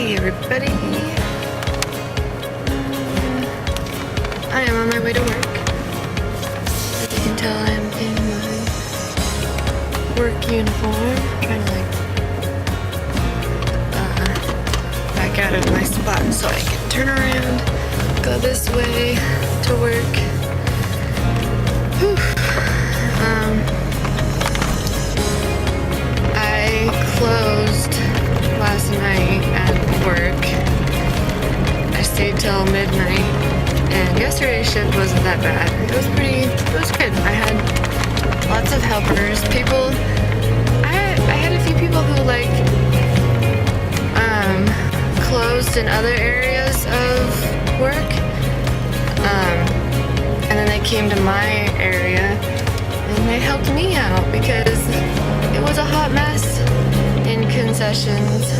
Hey everybody! I am on my way to work. As you can tell, I am in my work uniform. Trying to back out of my spot so I can turn around, go this way to work. Whew. I closed last night at work. I stayed till midnight, and yesterday's shift wasn't that bad. It was good. I had lots of helpers. I had a few people who closed in other areas of work. And then they came to my area and they helped me out because it was a hot mess in concessions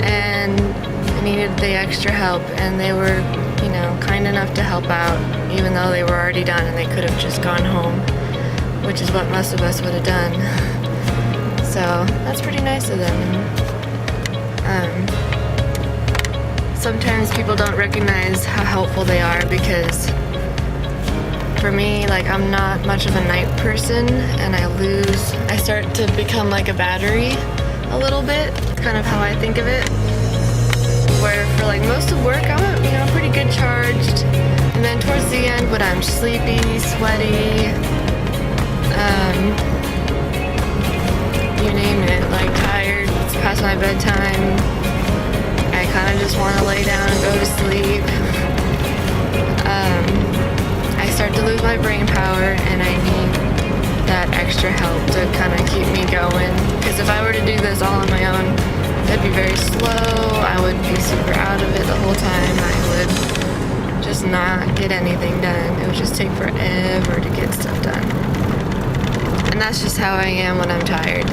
and I needed the extra help, and they were, kind enough to help out even though they were already done and they could have just gone home, which is what most of us would have done. So that's pretty nice of them. Sometimes people don't recognize how helpful they are because for me, I'm not much of a night person, and I start to become like a battery a little bit. It's kind of how I think of it. Where for most of work, I'm pretty good charged. And then towards the end, when I'm sleepy, sweaty, you name it, tired, it's past my bedtime, I kind of just want to lay down and go to sleep. I start to lose my brain power, and I need that extra help to kind of keep me going. Because if I were to do this all on my own, it'd be very slow. I would be super out of it the whole time. I would just not get anything done. It would just take forever to get stuff done. And that's just how I am when I'm tired.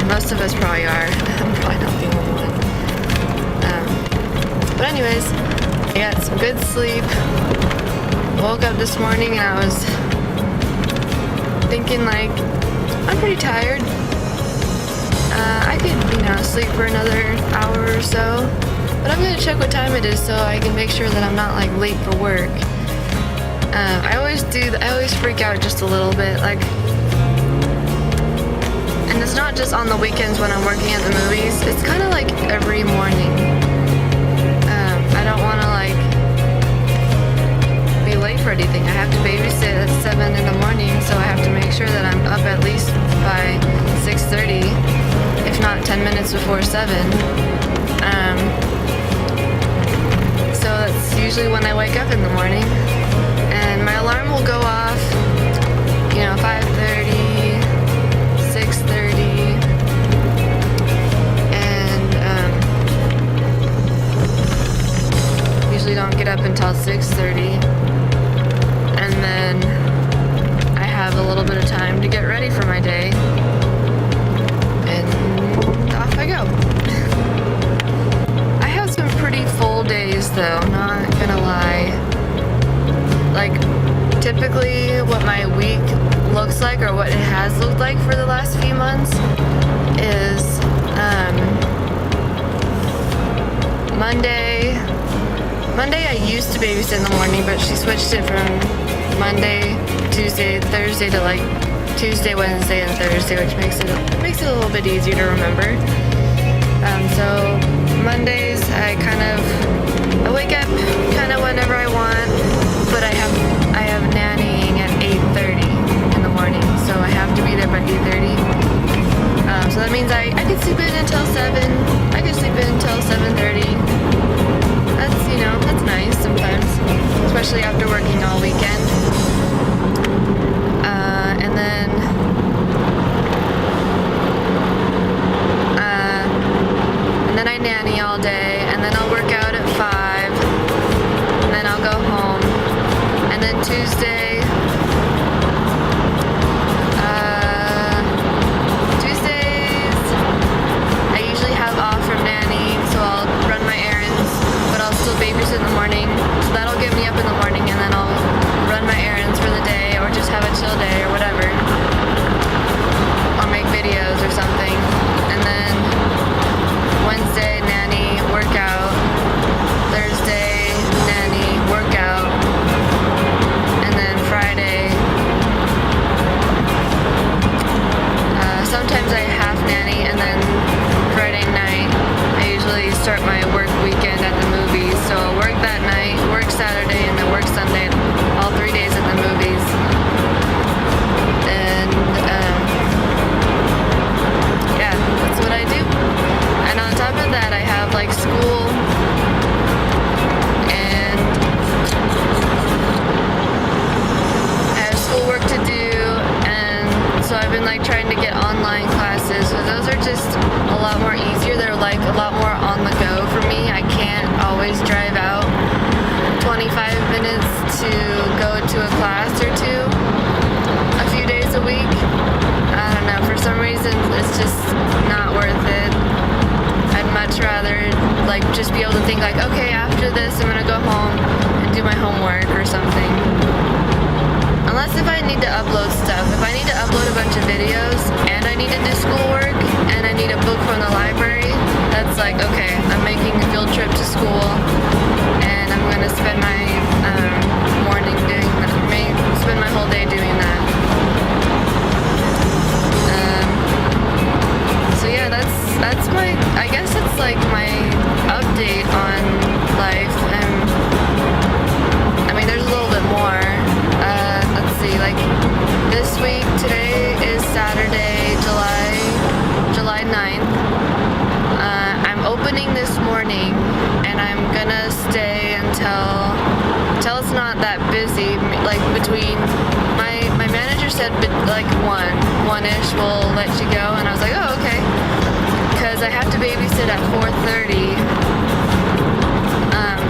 Most of us probably are. I'm probably not the only one. But anyways, I got some good sleep. Woke up this morning and I was thinking I'm pretty tired. I could, sleep for another hour or so. But I'm gonna check what time it is so I can make sure that I'm not late for work. I always freak out just a little bit, and it's not just on the weekends when I'm working at the movies. It's kind of every morning. I don't want to be late for anything. I have to babysit at 7 in the morning, so I have to make sure that I'm up at least by 6:30, if not 10 minutes before 7. So that's usually when I wake up in the morning, and my alarm will go off, 5:30, 6:30, and usually don't get up until 6:30, and then I have a little bit of time to get ready for my day, and off I go. I have some pretty full days though, not gonna lie. Typically what my week looks like, or what it has looked like for the last few months, is Monday I used to babysit in the morning, but she switched it from Monday, Tuesday, Thursday to Tuesday, Wednesday, and Thursday, which makes it a little bit easier to remember. So Mondays I wake up kind of whenever I want, but I have nannying at 8:30 in the morning, so I have to be there by 8:30. So that means I could sleep in until 7. I could sleep in until 7:30. That's nice sometimes, especially after working all weekend. And then I nanny all day, and then I'll work out at 5, and then I'll go home, and then been like trying to get online classes. So those are just a lot more easier. They're like a lot more on the go for me. I can't always drive out 25 minutes to go to a class or two a few days a week. I don't know, for some reason it's just not worth it. I'd much rather like just be able to think like, okay, after this I'm gonna go home and do my homework or something. Unless if I need to upload stuff. If I need to upload a bunch of videos and I need to do schoolwork and I need a book from the library, that's like, okay, I'm making a field trip to school and I'm gonna spend my morning doing that. Spend my whole day doing that. So yeah, that's my, I guess it's like my update on life. I mean, there's a little bit more. Let's see, like this week, today is Saturday, July 9th. I'm opening this morning and I'm gonna stay until it's not that busy, like between, my manager said like 1-ish we'll let you go, and I was like, oh, okay, because I have to babysit at 4:30.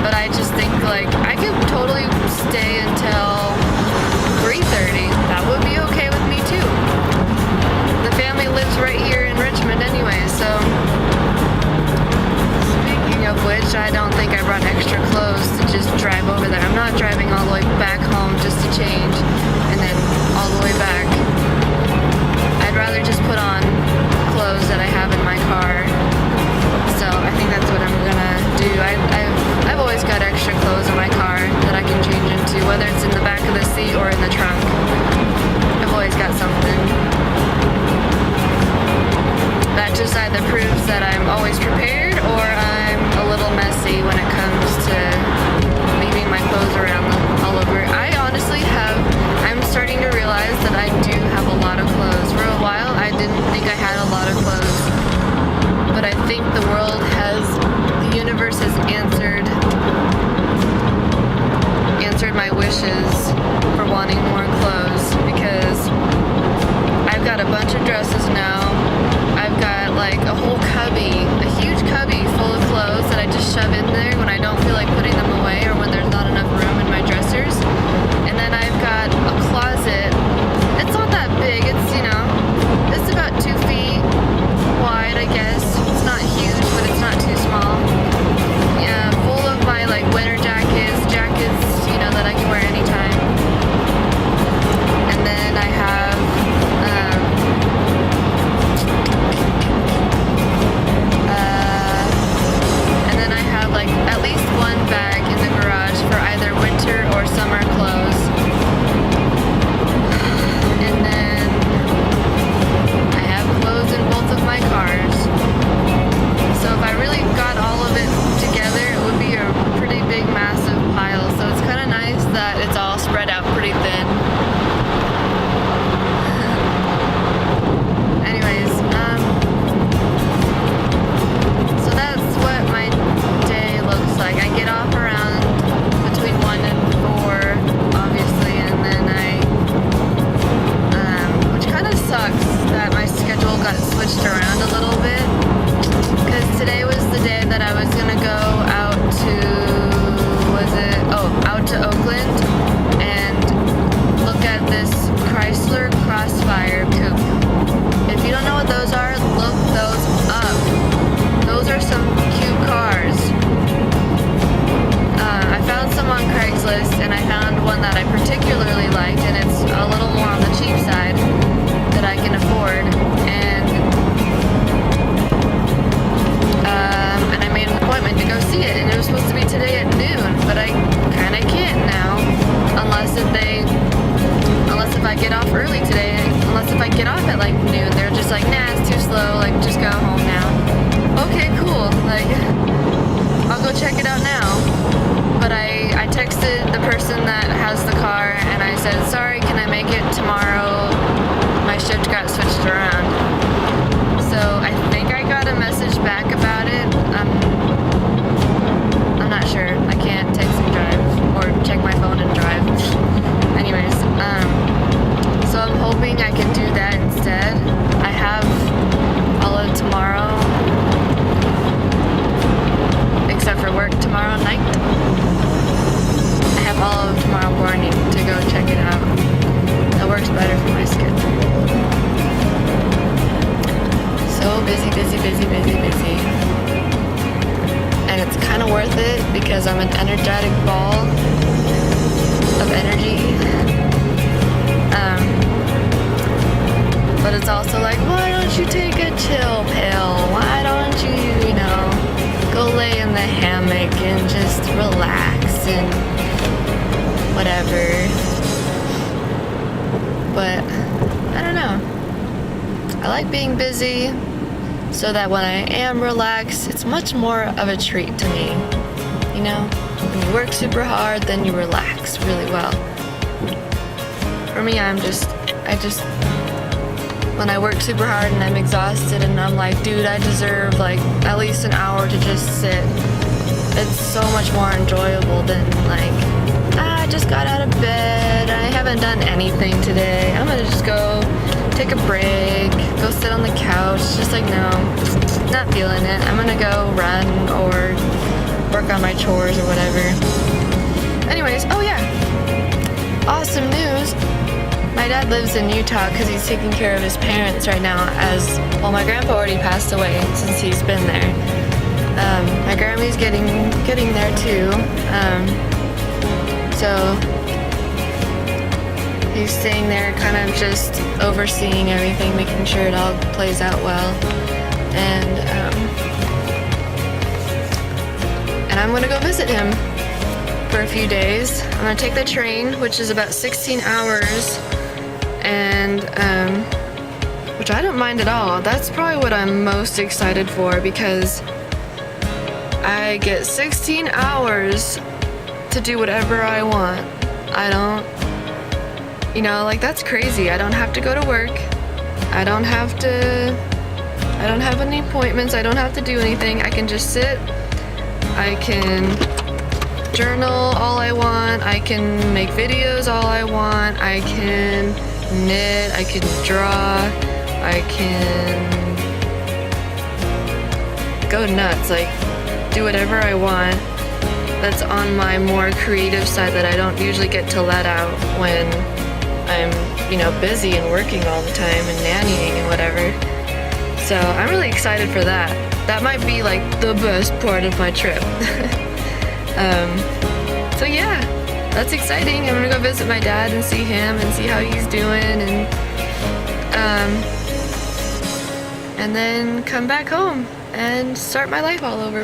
But I just think like I could totally stay until 3:30. That would be okay with me too. The family lives right here in Richmond anyway, so speaking of which, I don't think I brought extra clothes to just drive over there. I'm not driving all the way back home just to change and then all the way back. I'd rather just put on clothes that I have in my car. So I think that's what I'm gonna do. I've always got extra clothes in my car that I can change into, whether it's in the back of the seat or in the trunk. I've always got something. That just either proves that I'm always prepared or I'm a little messy when it comes to leaving my clothes around all over. I'm starting to realize that I do have a lot of clothes. For a while, I didn't think I had a lot of clothes. But I think the universe has answered my wishes for wanting more clothes, because I've got a bunch of dresses now. I've got like a whole cubby, a huge cubby full of clothes that I just shove in there when I don't feel like putting them away or when there's not enough room in my dressers. And then I've got a closet. It's not that big. It's, it's about 2 feet wide, I guess. It's not huge, but it's not too small. Yeah, full of my like winter jackets, that I can wear anytime. And then I have like at least one bag in the garage for either winter or summer clothes. And then I have clothes in both of my cars. So if I really got all of it together, it would be a pretty big, massive pile. So it's kind of nice that it's all spread out pretty thin. Anyways, so that's what my day looks like. I get off around between 1 and 4, obviously, and then which kind of sucks that my schedule got switched around a little bit, because today was the day that I was gonna go out to Oakland and look at this Chrysler Crossfire coupe. If you don't know what those are, look those up. Those are some cute cars. I found some on Craigslist, and I found one that I particularly liked, and it's a little more on the cheap side that I can afford. And I made an appointment to go see it, and it was supposed to be today at noon, but I kind of can't now, unless if I get off early today, unless if I get off at like noon. They're just like, nah, it's too slow, like just go home now. Okay, cool, like I'll go check it out now. But I texted the person that has the car and I said, sorry, can I make it tomorrow? My shift got switched around. So I think I got a message back about it. I'm not sure. I can't text and drive or check my phone and drive. Anyways, so I'm hoping I can do that instead. energetic ball of energy. But it's also like, why don't you take a chill pill? Why don't you, go lay in the hammock and just relax and whatever. But I don't know. I like being busy so that when I am relaxed, it's much more of a treat to me. When you work super hard, then you relax really well. For me, when I work super hard and I'm exhausted and I'm like, dude, I deserve like at least an hour to just sit. It's so much more enjoyable than like, I just got out of bed, I haven't done anything today, I'm gonna just go take a break, go sit on the couch. Just like, no, not feeling it. I'm gonna go run or work on my chores or whatever. Anyways, oh yeah, awesome news. My dad lives in Utah because he's taking care of his parents right now my grandpa already passed away since he's been there. My Grammy's getting there too. So he's staying there kind of just overseeing everything, making sure it all plays out well. And I'm gonna go visit him for a few days. I'm gonna take the train, which is about 16 hours. And which I don't mind at all. That's probably what I'm most excited for, because I get 16 hours to do whatever I want. I don't, that's crazy. I don't have to go to work. I don't have any appointments. I don't have to do anything. I can just sit. I can journal all I want. I can make videos all I want. I can knit, I can draw, I can go nuts, like do whatever I want. That's on my more creative side that I don't usually get to let out when I'm, busy and working all the time and nannying and whatever. So I'm really excited for that. That might be like the best part of my trip. So yeah. That's exciting. I'm gonna go visit my dad and see him and see how he's doing, and then come back home and start my life all over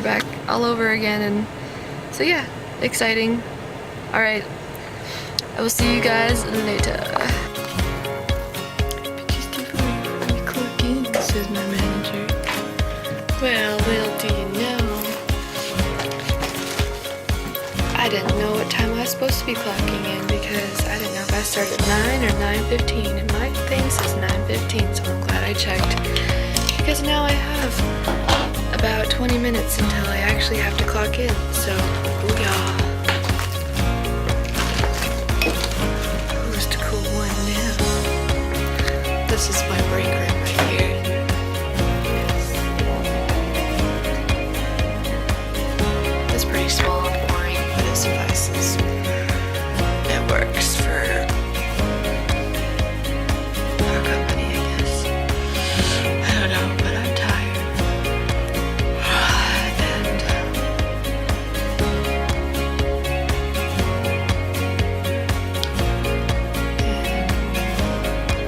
again. And so yeah, exciting. All right, I will see you guys later. Says my manager. Well, little do you know, I didn't know what time I was supposed to be clocking in, because I didn't know if I started at 9 or 9:15, and my thing says 9:15, so I'm glad I checked, because now I have about 20 minutes until I actually have to clock in. So booyah. Who's the cool one now? This is my break room right here. It's pretty small and boring, but it suffices. It works for our company, I guess. I don't know, but I'm tired.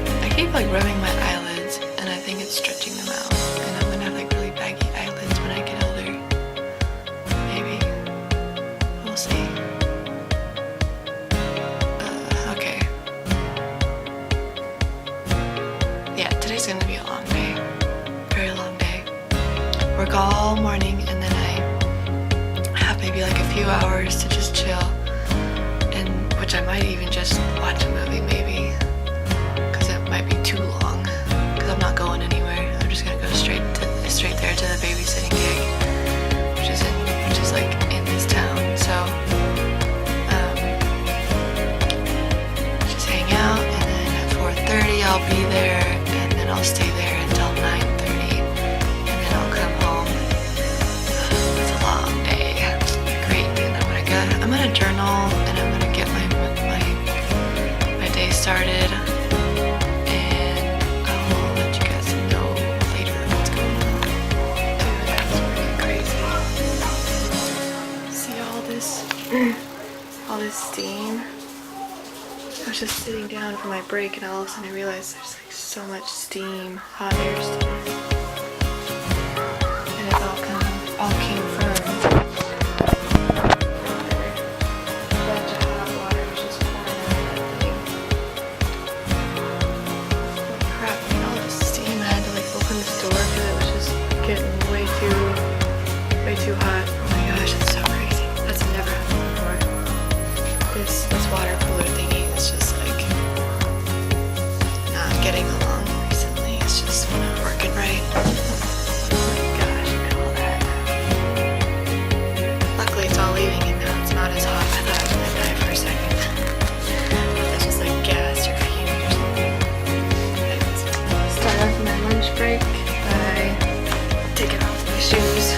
And I keep like rubbing my eyelids, and I think it's stretching them out. And I'm gonna have like really baggy eyelids when I get older. Maybe. We'll see. Okay. Yeah, today's gonna be a long day. Very long day. Work all morning, and then I have maybe like a few hours to just chill, and which I might even just watch a movie maybe, because it might be too long, because I'm not going anywhere. I'm just gonna go straight there to the babysitting gig, which is like in this town. So just hang out, and then at 4:30 I'll be there, and then I'll stay there until 9:30, and then I'll come home. It's a long day. Great. And I'm gonna journal, and I'm gonna get my day started, and I'll let you guys know later what's going on. Dude, that's pretty crazy. See all this All this steam. I was just sitting down for my break and all of a sudden I realized there's like so much steam, hot air steam. And it all came from a bunch of hot water was just pouring out of that thing. Holy crap, and all this steam, I had to like open this door because it was just getting way too hot. Oh my gosh, it's so crazy. That's never happened before. This water cooler thingy is just like not getting along recently. It's just not working right. Oh my gosh, look at all that. Luckily it's all leaving and now it's not as hot. I thought I was gonna die for a second. That's just like gas or heat or something. Anyways, start off my lunch break by taking off my shoes.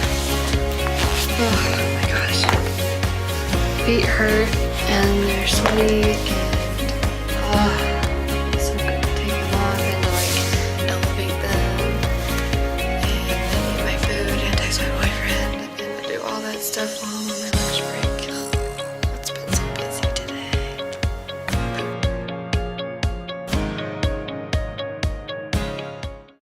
Oh my gosh. Feet hurt and they're sweaty and